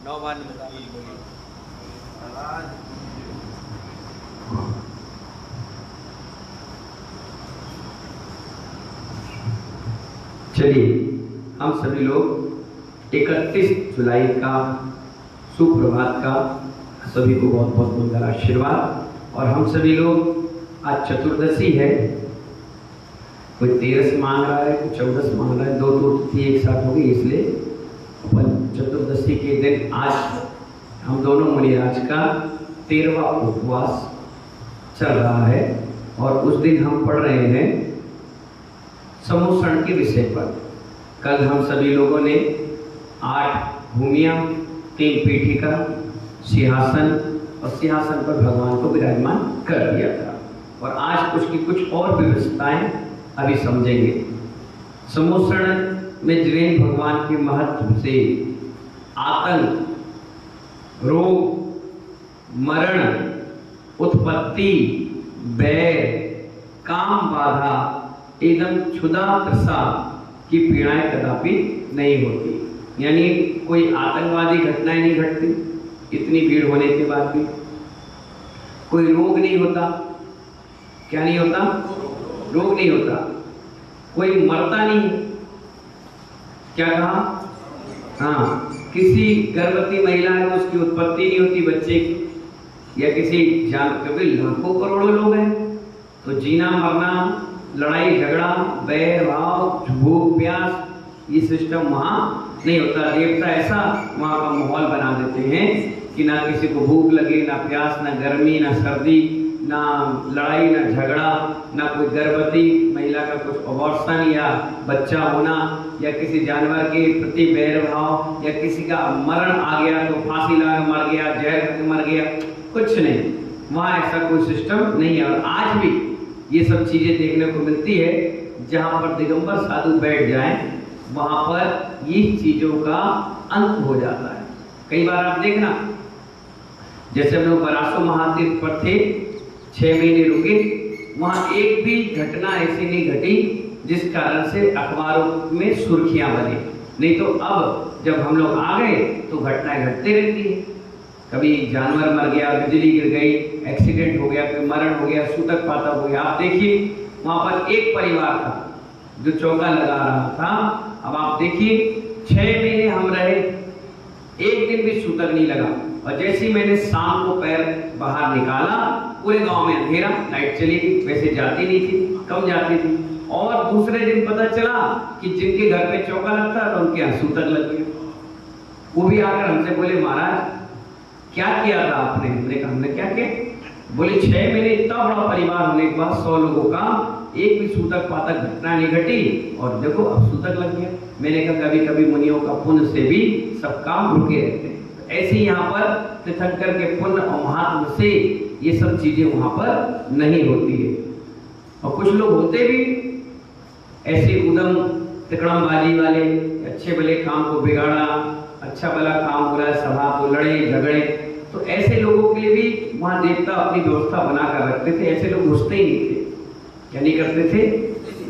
चलिए हम सभी लोग 31 जुलाई का सुप्रभात का सभी को बहुत बहुत मंगल आशीर्वाद। और हम सभी लोग आज चतुर्दशी है, कोई 13 मांग रहा है, कोई 14 मांग रहा है, दो तिथि एक साथ हो गई, इसलिए अपन चतुर्दशी के दिन आज हम दोनों मुनिराज का 13वां उपवास चल रहा है। और उस दिन हम पढ़ रहे हैं समूषण के विषय पर। कल हम सभी लोगों ने 8 भूमियां, 3 पीठिका, सिंहासन और सिंहासन पर भगवान को विराजमान कर दिया था। और आज उसकी कुछ और व्यवस्थाएं अभी समझेंगे। समूषण में जिन भगवान के महत्व से आतंक, रोग, मरण, उत्पत्ति, बैर, काम बाधा एवं क्षुधा तृषा की पीड़ाएं कदापि नहीं होती। यानी कोई आतंकवादी घटनाएं नहीं घटती इतनी भीड़ होने के बाद भी। कोई रोग नहीं होता, क्या नहीं होता? रोग नहीं होता। कोई मरता नहीं, क्या कहा? हाँ, किसी गर्भवती महिला है उसकी उत्पत्ति नहीं होती बच्चे की, या किसी कभी लाखों करोड़ों लोग हैं तो जीना मरना, लड़ाई झगड़ा, बैर भाव, भूख प्यास, ये सिस्टम वहाँ नहीं होता। देवता ऐसा वहाँ का माहौल बना देते हैं कि ना किसी को भूख लगे, ना प्यास, ना गर्मी, ना सर्दी, ना लड़ाई, ना झगड़ा, ना कोई गर्भवती महिला का कुछ अबॉर्शन या बच्चा होना, या किसी जानवर के प्रति बैर भाव, या किसी का मरण आ गया तो फांसी लगा मर गया, जहर खा मर गया, कुछ नहीं। वहाँ ऐसा कोई सिस्टम नहीं है। और आज भी ये सब चीजें देखने को मिलती है। जहाँ पर दिगंबर साधु बैठ जाएं वहाँ पर ये चीजों का अंत हो जाता है। कई बार आप देखना, जैसे हम लोग बरासो महातीर्थ पर थे, 6 महीने रुके, वहाँ एक भी घटना ऐसी नहीं घटी जिस कारण से अखबारों में सुर्खियां बनी। नहीं तो अब जब हम लोग आ गए तो घटनाएं घटती रहती है। कभी जानवर मर गया, बिजली गिर गई, एक्सीडेंट हो गया, कोई मरण हो गया, सूतक पातक हो गया। आप देखिए वहां पर एक परिवार था जो चौका लगा रहा था। अब आप देखिए 6 महीने हम रहे, एक दिन भी सूतक नहीं लगा। और जैसे ही मैंने शाम को पैर बाहर निकाला, पूरे गांव में अंधेरा, लाइट चली गई। वैसे जाती नहीं थी, कम जाती थी। और दूसरे दिन पता चला कि जिनके घर पे चौका लगता तो उनके यहाँ सूतक लग गया। वो भी आकर हमसे बोले, महाराज क्या किया था आपने? हमने कहा हमने क्या किया? बोले 6 महीने इतना बड़ा परिवार होने के बाद 100 लोगों का एक भी सूतक पातक घटना नहीं घटी, और देखो अब सूतक लग गया। मैंने कहा कभी कभी मुनियों का पुण्य से भी सब काम रुके रहते हैं। ऐसे यहाँ पर तीर्थंकर के पुण्य और महात्म से ये सब चीजें वहां पर नहीं होती है। और कुछ लोग होते भी ऐसे उदम तिकड़मबाजी वाले, अच्छे भले काम को बिगाड़ा, अच्छा भला काम हो रहा है, सभा को लड़े झगड़े, तो ऐसे लोगों के लिए भी वहां देवता अपनी व्यवस्था बनाकर रखते थे। ऐसे लोग घुसते ही नहीं थे। क्या नहीं करते थे?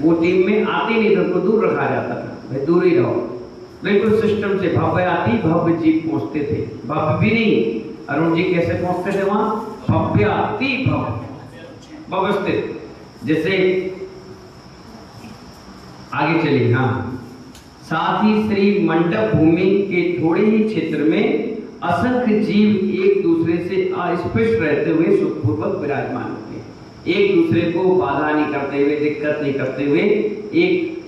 वो टीम में आते नहीं थे, उनको दूर रखा जाता था, भाई दूर ही रहो। बिल्कुल सिस्टम से भव्य आती भव्य जीप पहुंचते थे। भव्य भी नहीं, अरुण जी कैसे पहुंचते थे वहां? भव्य आती भव्य व्यवस्थित। जैसे आगे चलिए। हाँ, साथ ही श्री मंडप भूमि के थोड़े ही क्षेत्र में असंख्य जीव एक दूसरे से अस्पृश्य रहते हुए सुखपूर्वक विराजमान होते हैं। एक दूसरे को बाधा नहीं करते हुए, दिक्कत नहीं करते हुए।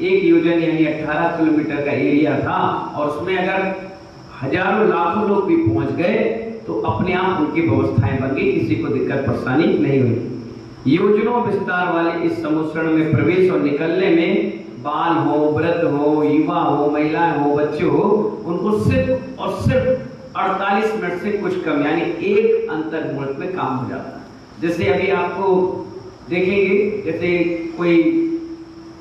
एक योजन यानी 18 किलोमीटर का एरिया था, और उसमें अगर हजारों लाखों लोग भी पहुंच गए तो अपने आप उनकी व्यवस्थाएं बन गई, किसी को दिक्कत परेशानी नहीं हुई। योजनों विस्तार वाले इस समूषण में प्रवेश और निकलने में बाल हो, वृद्ध हो, युवा हो, महिलाएं हो, बच्चे हो, उनको सिर्फ और सिर्फ 48 मिनट से कुछ कम यानी एक अंतर मुहूर्त में काम हो जाता है। जैसे अभी आपको देखेंगे, जैसे कोई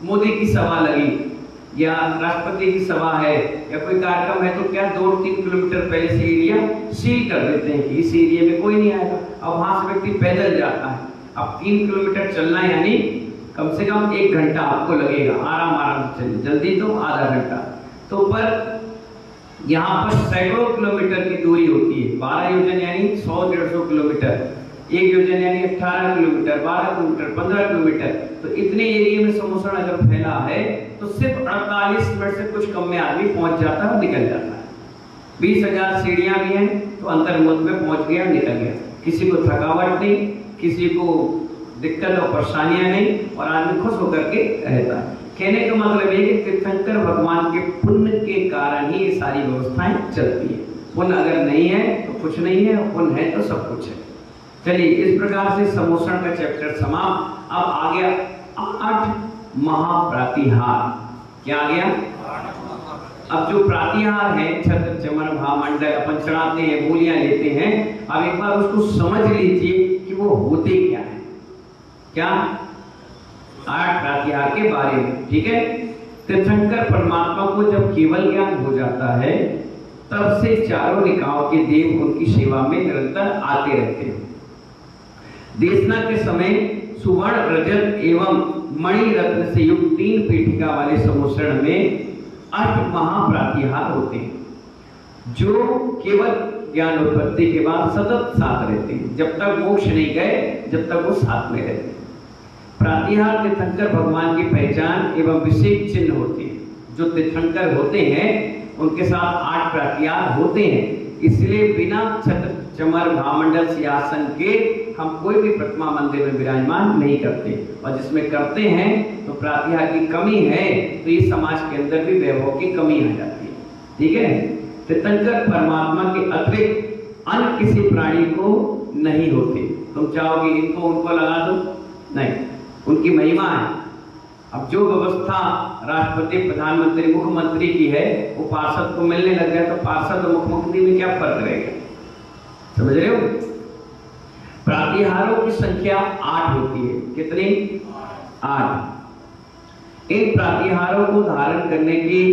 मोदी की सभा लगी या राष्ट्रपति की सभा है या कोई कार्यक्रम है, तो क्या 2-3 किलोमीटर पहले से एरिया सील कर देते हैं कि इस एरिया में कोई नहीं आएगा। अब वहां से व्यक्ति पैदल जाता है। अब 3 किलोमीटर चलना यानी कम से कम 1 घंटा आपको लगेगा, आराम से चलिए, जल्दी तो आधा घंटा। तो पर यहाँ पर सैकड़ों किलोमीटर की दूरी होती है। 12 योजन यानी 100-150 किलोमीटर, एक योजन यानी 18 किलोमीटर, 12 किलोमीटर, 15 किलोमीटर। तो इतने एरिया में समोसण अगर फैला है तो सिर्फ 48 मिनट से कुछ कम में आदमी पहुंच जाता है और निकल जाता है। 20,000 सीढ़ियां भी हैं तो अंतर्मुख में पहुंच गया, निकल गया। किसी को थकावट नहीं, किसी को दिक्कत और परेशानियां नहीं, और आदमी खुश होकर के रहता है। कहने का मतलब ये कि तीर्थंकर भगवान के पुण्य के कारण ही ये सारी व्यवस्थाएं चलती है। पुण्य अगर नहीं है तो कुछ नहीं है, और पुण्य है तो सब कुछ है। चलिए, इस प्रकार से समोसण का चैप्टर समाप्त। अब आ गया 8 महाप्रातिहार। क्या आ गया? अब जो प्रातिहार है, छत्र, चमर, भामंडल, अपन चढ़ाते हैं, बोलियां लेते हैं, अब एक बार उसको समझ लीजिए कि वो होते क्या है। क्या? 8 प्रातिहार के बारे में। ठीक है। तीर्थंकर परमात्मा को जब केवल ज्ञान हो जाता है तब से चारों निकायों के देव उनकी सेवा में निरंतर आते रहते हैं। देशना के समय सुवर्ण, रजत एवं मणि रत्न से युक्त 3 पीठिका वाले समोसण में 8 महाप्रातिहार होते हैं, जो केवल ज्ञान उत्पत्ति के बाद सतत साथ रहते हैं। जब तक मोक्ष नहीं गए, जब तक वो साथ में रहते हैं। प्रातिहार तीर्थंकर भगवान की पहचान एवं विशेष चिन्ह होते हैं। जो तीर्थंकर होते हैं उनके साथ 8 प्रातिहार होते हैं। इसलिए बिना छत्र, चमर, भामंडल, सिंहासन के हम कोई भी प्रतिमा मंदिर में विराजमान नहीं करते, और जिसमें करते हैं तो प्रातिहार की कमी है तो ये समाज के अंदर भी वैभव की कमी आ जाती है। ठीक है। तीर्थंकर परमात्मा के अतिरिक्त अन्य किसी प्राणी को नहीं होते। तुम चाहोगे इनको उनको लगा दो, नहीं, उनकी महिमा है। अब जो व्यवस्था राष्ट्रपति, प्रधानमंत्री, मुख्यमंत्री की है वो पार्षद को मिलने लग गया, तो पार्षद और मुख्यमंत्री में क्या फर्क रहेगा? समझ रहे हो? प्रातिहारों की संख्या 8 होती है। कितनी? 8। इन प्रातिहारों को धारण करने की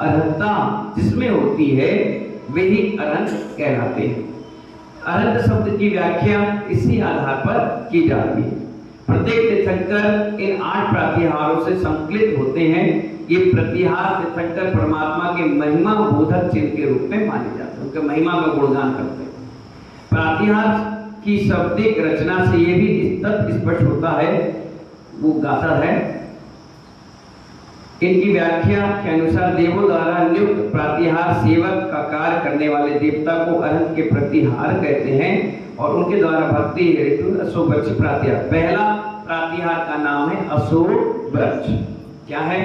अर्हता जिसमें होती है वे ही अरहंत कहलाते हैं। अरहंत शब्द की व्याख्या इसी आधार पर की जाती है। प्रत्येक तीर्थंकर इन 8 प्रातिहारों से संकलित होते हैं। ये प्रतिहार तीर्थंकर परमात्मा के महिमा बोधक चिन्ह के रूप में माने जाते हैं, उनके महिमा का गुणगान करते हैं। प्रातिहार की शब्दिक रचना से ये भी तथ्य स्पष्ट होता है, वो गाथा है। इनकी व्याख्या के अनुसार देवों द्वारा नियुक्त प्रातिहार सेवक का कार्य करने वाले देवता को अरहंत के प्रतिहार कहते हैं, और उनके द्वारा भक्ति हेतु अशोक वृक्ष प्रातिहार। पहला प्रातिहार का नाम है अशोक वृक्ष। क्या है?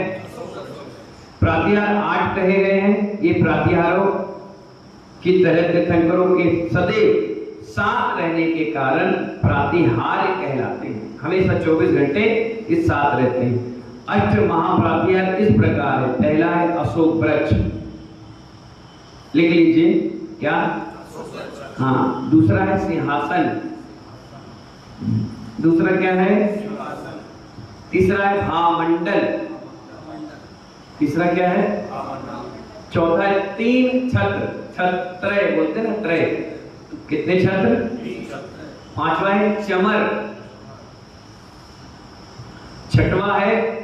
प्रातिहार 8 कहे गए हैं। ये प्रातिहारों की तरह तीर्थंकरों के सदैव साथ रहने के कारण प्रातिहार कहलाते हैं। हमेशा 24 घंटे इस साथ रहते हैं। 8 महाप्रातिहार इस प्रकार है। पहला है अशोक वृक्ष, लिख लीजिए। क्या? हाँ। दूसरा है सिंहासन। दूसरा क्या है? तीसरा है भामंडल। तीसरा क्या है? चौथा है 3 छत्र। छत्र बोलते हैं ना, त्रय। कितने छत्र? 5वां है चमर। 6वां है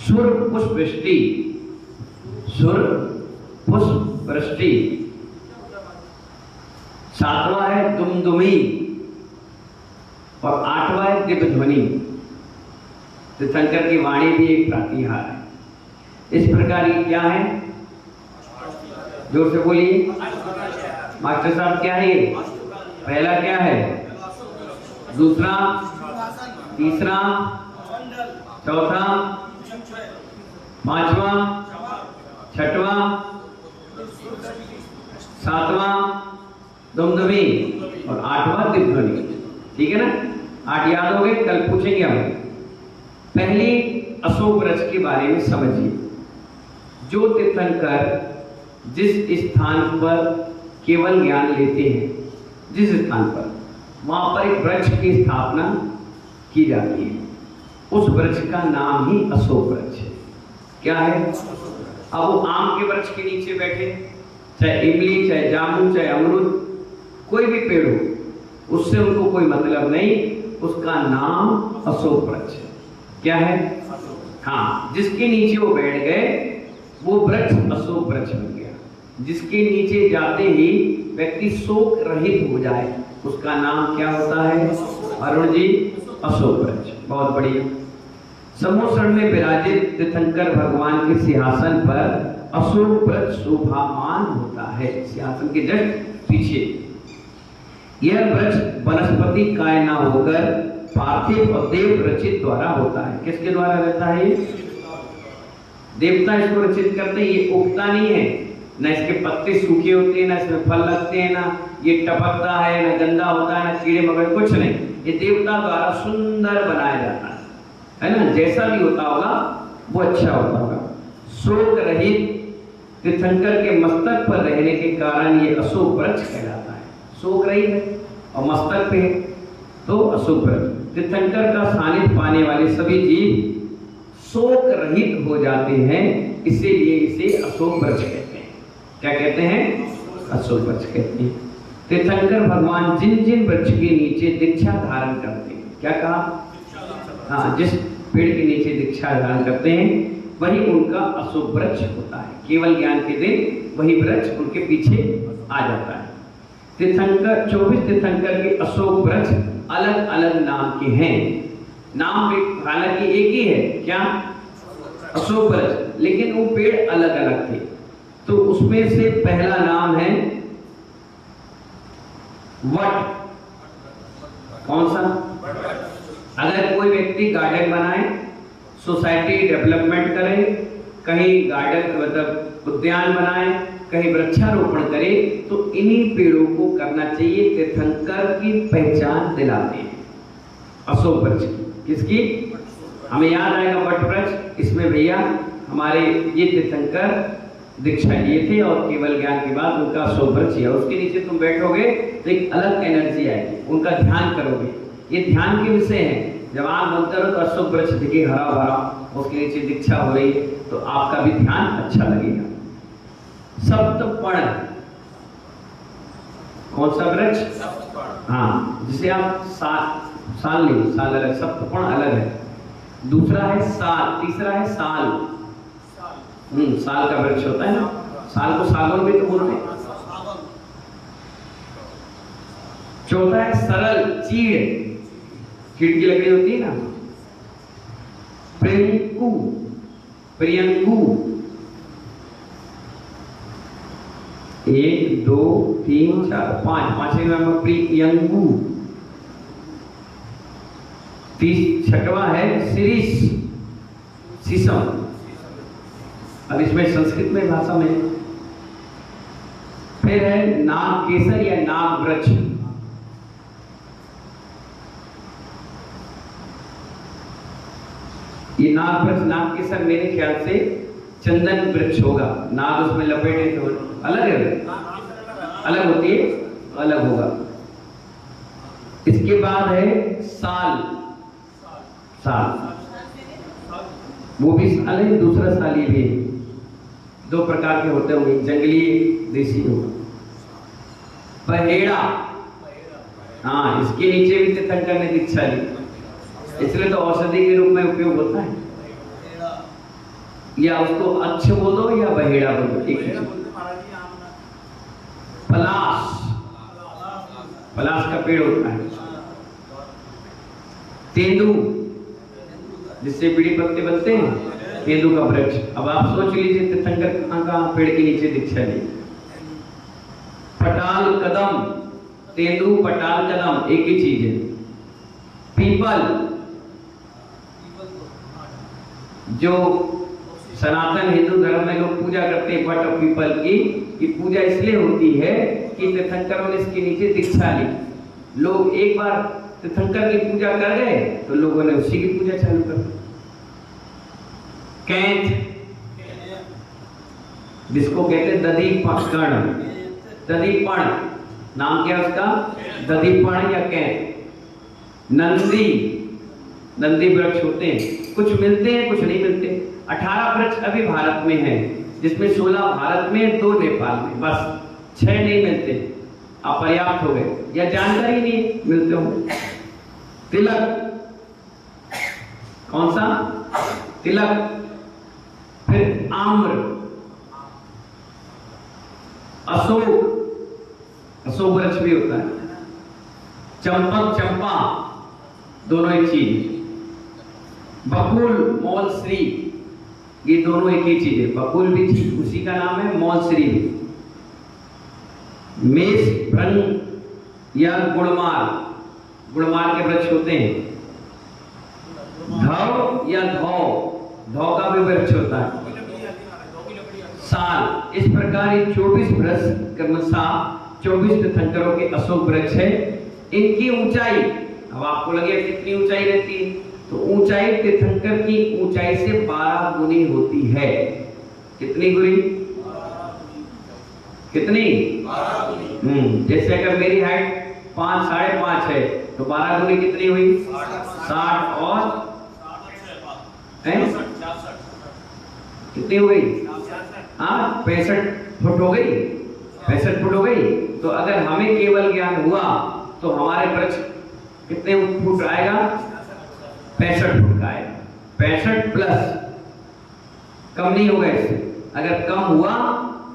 सुर पुष्प वृष्टि। सुर पुष्प वृष्टि। 7वां है दुमदुमी, और 8वां है दिव्य ध्वनि। तीर्थंकर की वाणी भी एक प्रातिहार है। इस प्रकार ये क्या है? जोर से बोलिए मास्टर साहब। क्या है ये? पहला क्या है? दूसरा, तीसरा, चौथा, 5वां, 6वां, 7वां दुमदुमी, और 8वां दिव्य ध्वनि। ठीक है ना? 8 याद हो गए? कल पूछेंगे हम। पहले अशोक वृक्ष के बारे में समझिए। जो तीर्थंकर जिस स्थान पर केवल ज्ञान लेते हैं, जिस स्थान पर, वहां पर एक वृक्ष की स्थापना की जाती है। उस वृक्ष का नाम ही अशोक वृक्ष है। क्या है? अब वो आम के वृक्ष के नीचे बैठे, चाहे इमली, चाहे जामुन, चाहे अमरूद, कोई भी पेड़ हो, उससे उनको कोई मतलब नहीं। उसका नाम अशोक वृक्ष है। क्या है? हाँ। जिसके नीचे वो बैठ गए वो वृक्ष अशोक वृक्ष बन गया। जिसके नीचे जाते ही व्यक्ति शोक रहित हो जाए, उसका नाम क्या होता है अरुण जी? अशोक वृक्ष। बहुत बढ़िया। सम्मोहन में विराजित तीर्थंकर भगवान के सिंहासन पर अशोक वृक्ष शोभामान होता है। सिंहासन के जस्ट पीछे यह वृक्ष वनस्पति काय न होकर पार्थिव और देव रचित द्वारा होता है। किसके द्वारा रहता है? ये देवता इसको रचित करते हैं। ये उगता नहीं है, ना इसके पत्ते सूखे होते हैं, ना इसमें फल लगते हैं, ना ये टपकता है, ना गंदा होता है, ना कीड़े मकोड़े, कुछ नहीं। ये देवता द्वारा सुंदर बनाया जाता है ना? जैसा भी होता होगा वो अच्छा होता होगा। शोक रहित तीर्थंकर के मस्तक पर रहने के कारण ये अशोक वृक्ष कहलाता है। शोक रहित है और मस्तक पे है तो अशोक वृक्ष। तीर्थंकर का सानिध्य पाने वाले सभी जीव शोक रहित हो जाते हैं, इसीलिए इसे अशोक वृक्ष कहते हैं। क्या कहते हैं? अशोक वृक्ष कहते हैं। तीर्थंकर भगवान जिन जिन वृक्ष के नीचे दीक्षा धारण करते हैं, क्या कहा? हाँ, जिस पेड़ के नीचे दीक्षा धारण करते हैं वही उनका अशोक वृक्ष होता है। केवल ज्ञान के दिन वही वृक्ष उनके पीछे आ जाता है। तीर्थंकर 24 तीर्थंकर के अशोक वृक्ष अलग अलग नाम के हैं। नाम हालांकि एक ही है, क्या? अशोक वृक्ष, लेकिन वो पेड़ अलग अलग थे। तो उसमें से पहला नाम है वट। कौन सा? अगर कोई व्यक्ति गार्डन बनाए, सोसाइटी डेवलपमेंट करे, कहीं गार्डन मतलब उद्यान बनाए, कहीं वृक्षारोपण करे, तो इन्हीं पेड़ों को करना चाहिए। तीर्थंकर की पहचान दिलाते हैं अशोक वृक्ष की। किसकी? हमें याद आएगा वट वृक्ष। इसमें भैया हमारे ये तीर्थंकर दीक्षा लिए थे और केवल ज्ञान के बाद उनका अशोक वृक्ष है। उसके नीचे तुम बैठोगे तो एक अलग एनर्जी आएगी, उनका ध्यान करोगे। ये ध्यान के विषय है। जब आप बंद करो तो अशोक वृक्ष दिखे हरा भरा, उसके नीचे दीक्षा हो रही है, तो आपका भी ध्यान अच्छा लगेगा। सप्तपर्ण, कौन सा वृक्ष? हाँ, जिसे आप साल नहीं, साल अलग, सप्तपर्ण अलग है। दूसरा है साल, तीसरा है साल। साल का वृक्ष होता है ना, साल को सागौन भी तो बोलते हैं। चौथा है सरल, चीड़, चीड़ की लकड़ी होती है ना। प्रियंकु, प्रियंकु 1 2 3 4 5, पांचवें नंबर प्रियंकु। 36वां है शिरीष, शीशम। अब इसमें संस्कृत में भाषा में फिर है नाग केसर या नाग वृक्ष। ये नाग वृक्ष, नाग केसर मेरे ख्याल से चंदन वृक्ष होगा। नाग उसमें लपेटे तो अलग है, अलग होती है, अलग होगा। इसके बाद है साल, साल वो भी साल है, दूसरा साल ये भी है। 2 प्रकार के होते होंगे, जंगली देसी होगा। पहेड़ा, हाँ, इसके नीचे भी तीर्थंकर ने दीक्षा ली, इसलिए तो औषधि के रूप में उपयोग होता है। या उसको अच्छ बोलो या बहेड़ा बोलो, एक ही। पलाश, पलाश का पेड़ होता है। तेंदू, जिससे बीड़ी पत्ते बनते हैं, तेंदू का वृक्ष। अब आप सोच लीजिए तीर्थंकर कहाँ पेड़ के नीचे दीक्षा ली। पटाल कदम, तेंदू पटाल कदम एक ही चीज है। पीपल, जो सनातन हिंदू धर्म में लोग पूजा करते हैं वट और पीपल की, ये पूजा इसलिए होती है कि तीर्थंकरों ने इसके नीचे दीक्षा ली। लोग एक बार तीर्थंकर की पूजा कर गए तो लोगों ने उसी की पूजा चालू कर दी। कैंथ, जिसको कहते हैं दधीपण, दधीपण नाम क्या उसका? दधीपण या कैंथ। नंदी, नंदी वृक्ष होते हैं, कुछ मिलते हैं कुछ नहीं मिलते। 18 वृक्ष अभी भारत में है, जिसमें 16 भारत में, 2 नेपाल में, बस 6 नहीं मिलते। अपर्याप्त हो गए या जानकारी नहीं मिलते होंगे। तिलक, कौन सा? तिलक। फिर आम्र, अशोक, अशोक वृक्ष भी होता है। चंपक, चंपा, दोनों एक चीज। बकुल, मौलश्री, ये दोनों एक ही चीज है। बकुल भी ठीक उसी का नाम है, मौलश्री भी। मेष, भृंग या गुड़माल, गुड़माल के वृक्ष होते हैं। धव या धौ, धौ का भी वृक्ष होता है। साल, इस प्रकार ये 24 वृक्ष क्रमशः 24 तीर्थंकरों के अशोक वृक्ष है। इनकी ऊंचाई, अब आपको लगे कितनी ऊंचाई रहती है, तो ऊंचाई तीर्थंकर की ऊंचाई से 12 गुनी होती है। कितनी गुनी? कितनी? 12 गुनी। जैसे अगर मेरी हाइट 5, 5.5 है तो 12 गुनी कितनी हुई? 60 और कितनी हो गई? हाँ, 65 फुट हो गई। 65 फुट हो गई। तो अगर हमें केवल ज्ञान हुआ तो हमारे वृक्ष कितने फुट आएगा? 65 फुट का आएगा। 65 प्लस, कम नहीं होगा इससे। अगर कम हुआ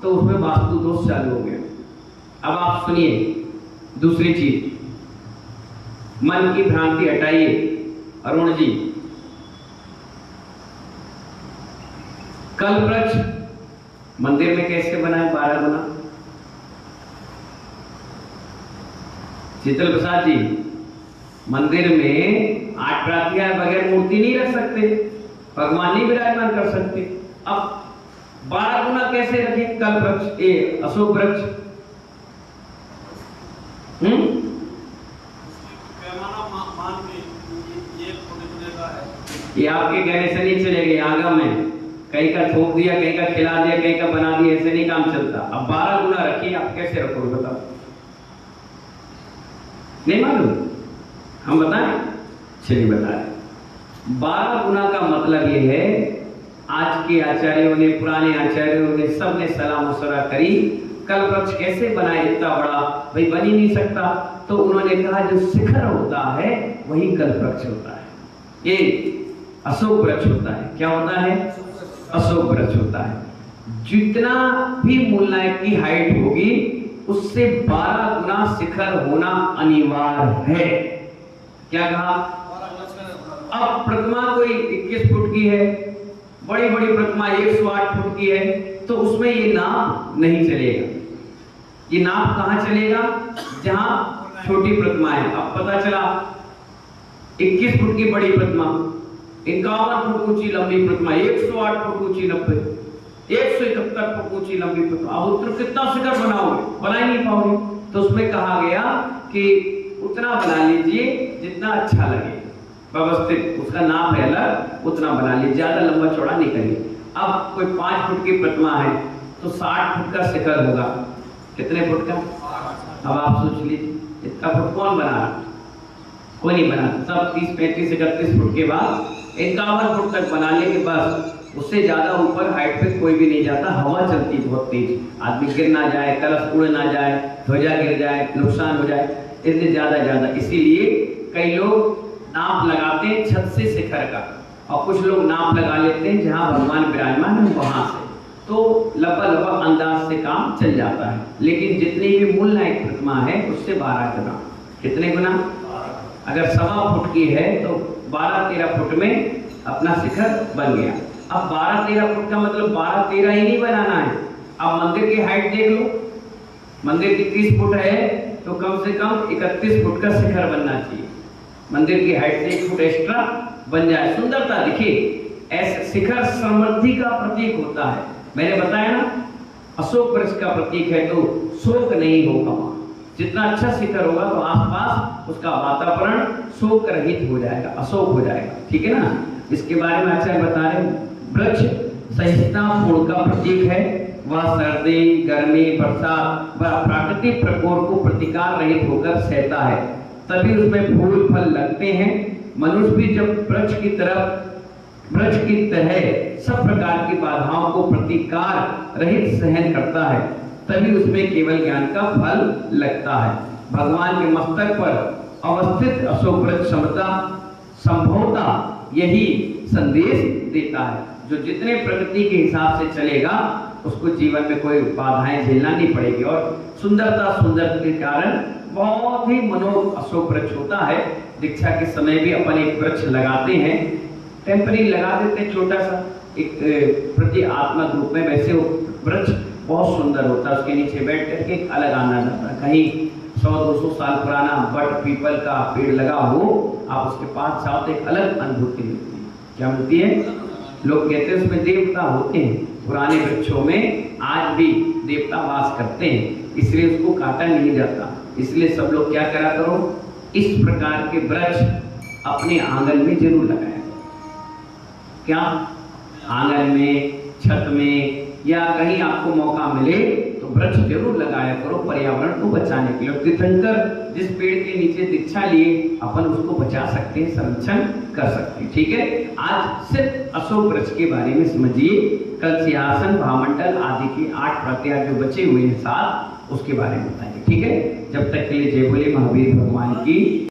तो उसमें वास्तु दोष चालू हो गया। अब आप सुनिए दूसरी चीज, मन की भ्रांति हटाइए। अरुण जी, कल्प वृक्ष मंदिर में कैसे बनाए 12 गुना? शीतल प्रसाद जी, मंदिर में 8 प्रातियां बगैर मूर्ति नहीं रख सकते, भगवान नहीं विराजमान कर सकते। अब 12 गुना कैसे रखे कल्प वृक्ष, ये अशोक वृक्ष? ये आपके कहने से नहीं चलेगा। आगम में कहीं का थोप दिया, कहीं का खिला दिया, कहीं का बना दिया, ऐसे नहीं काम चलता। अब 12 गुना रखिए, आप कैसे रखोगे बताओ? नहीं मालूम? हम बताएं? चलिए बताएं। 12 गुना का मतलब ये है, आज के आचार्यों ने, पुराने आचार्यों ने, सबने सलाह मुशवरा करी, कल्प वृक्ष कैसे बनाए इतना बड़ा? भाई बन ही नहीं सकता। तो उन्होंने कहा जो शिखर होता है वही कल्प वृक्ष होता है, ये अशोक वृक्ष होता है। क्या होता है? अशोक वृक्ष होता है। जितना भी मूलनायक की हाइट होगी उससे 12 गुना शिखर होना अनिवार्य है। क्या कहा? अब प्रतिमा कोई 21 फुट की है, बड़ी बड़ी प्रतिमा 108 फुट की है, तो उसमें ये नाप नहीं चलेगा। ये नाप कहां चलेगा? जहां छोटी प्रतिमा है। अब पता चला 21 फुट की बड़ी प्रतिमा, 51 फुट ऊंची लंबी प्रतिमा, 108 फुट ऊंची 90, 171 फुट ऊंची लंबी प्रतिमा। अब उतना कितना शिखर बनाओगे? बना ही नहीं पाओगे। तो उसमें कहा गया कि उतना बना लीजिए जितना अच्छा लगे, व्यवस्थित, उसका नाम है अलग, उतना बना लीजिए, ज्यादा लंबा चौड़ा नहीं करिए। अब कोई 5 फुट की प्रतिमा है तो 60 फुट का शिखर होगा। कितने फुट का? अब आप सोच लीजिए, इतना फुट कौन बना रहा? कोई नहीं बना। सब 30, 35, 31 फुट के बाद 51 फुट तक बना ले के बस, उससे ज्यादा ऊपर हाइट पे कोई भी नहीं जाता। हवा चलती बहुत तेज, आदमी गिर ना जाए, कलश उड़ ना जाए, ध्वजा गिर जाए, नुकसान हो जाए, इसलिए ज्यादा। इसीलिए कई लोग नाप लगाते हैं छत से शिखर का, और कुछ लोग नाप लगा लेते हैं जहां भगवान विराजमान है वहां से, तो लबा अंदाज से काम चल जाता है। लेकिन जितनी भी मूल नायक प्रतिमा है उससे 12 गुना। कितने गुना? अगर 1.25 फुट की है तो 12-13 फुट में अपना शिखर बन गया। अब 12-13 फुट का मतलब 12-13 ही नहीं बनाना है। अब मंदिर की हाइट देख लो, मंदिर की 30 फुट है तो कम से कम 31 फुट का शिखर बनना चाहिए। मंदिर की हाइट से 1 फुट एक्स्ट्रा बन जाए, सुंदरता दिखे। ऐसे शिखर समृद्धि का प्रतीक होता है। मैंने बताया ना, अशोक वृक्ष का प्रतीक है, तो शोक नहीं होगा। जितना अच्छा शिखर होगा तो आसपास उसका वातावरण शोक रहित हो जाएगा, अशोक हो जाएगा। ठीक है ना? इसके बारे में आचार्य बता रहे हैं, वृक्ष सहिष्णुता पूर्ण का प्रतीक है। वह सर्दी, गर्मी, बरसात व प्राकृतिक प्रकोप को प्रतिकार रहित होकर सहता है, तभी उसमें फूल फल लगते हैं। मनुष्य भी जब वृक्ष की तरह सब प्रकार की बाधाओं को प्रतिकार रहित सहन करता है, तभी उसमें केवल ज्ञान का फल लगता है। भगवान के मस्तक पर अवस्थित अशोक वृक्ष संभवतः यही संदेश देता है। जो जितने प्रकृति के हिसाब से चलेगा उसको जीवन में कोई बाधाएं झेलना नहीं पड़ेगी। और सुंदर के कारण बहुत ही मनोहर अशोक वृक्ष होता है। दीक्षा के समय भी अपन एक वृक्ष लगाते हैं, टेम्पररी लगा देते हैं, छोटा सा एक प्रतीकात्मक रूप में। वैसे वो वृक्ष बहुत सुंदर होता है, उसके नीचे बैठ करके एक अलग आनंद आता है। कहीं 100-200 साल पुराना बट पीपल का पेड़ लगा हो, आप उसके पास जाओ तो एक अलग अनुभूति मिलती है। क्या मिलती है? लोग कहते हैं उसमें देवता होते हैं। पुराने वृक्षों में आज भी देवता वास करते हैं, इसलिए उसको काटा नहीं जाता। इसलिए सब लोग क्या करा करो, इस प्रकार के वृक्ष अपने आंगन में जरूर लगाया करो। क्या आंगन में, छत में, या कहीं आपको मौका मिले तो वृक्ष जरूर लगाया करो पर्यावरण को बचाने के लिए। तीर्थंकर जिस पेड़ के नीचे दीक्षा लिए, अपन उसको बचा सकते हैं, संरक्षण कर सकते हैं। ठीक है, आज सिर्फ अशोक वृक्ष के बारे में समझिए। कल सिंहासन, भामंडल आदि के 8 प्रत्यार जो बचे हुए हैं 7, उसके बारे में बताएंगे। ठीक है, जब तक के लिए जय बोले महावीर भगवान की।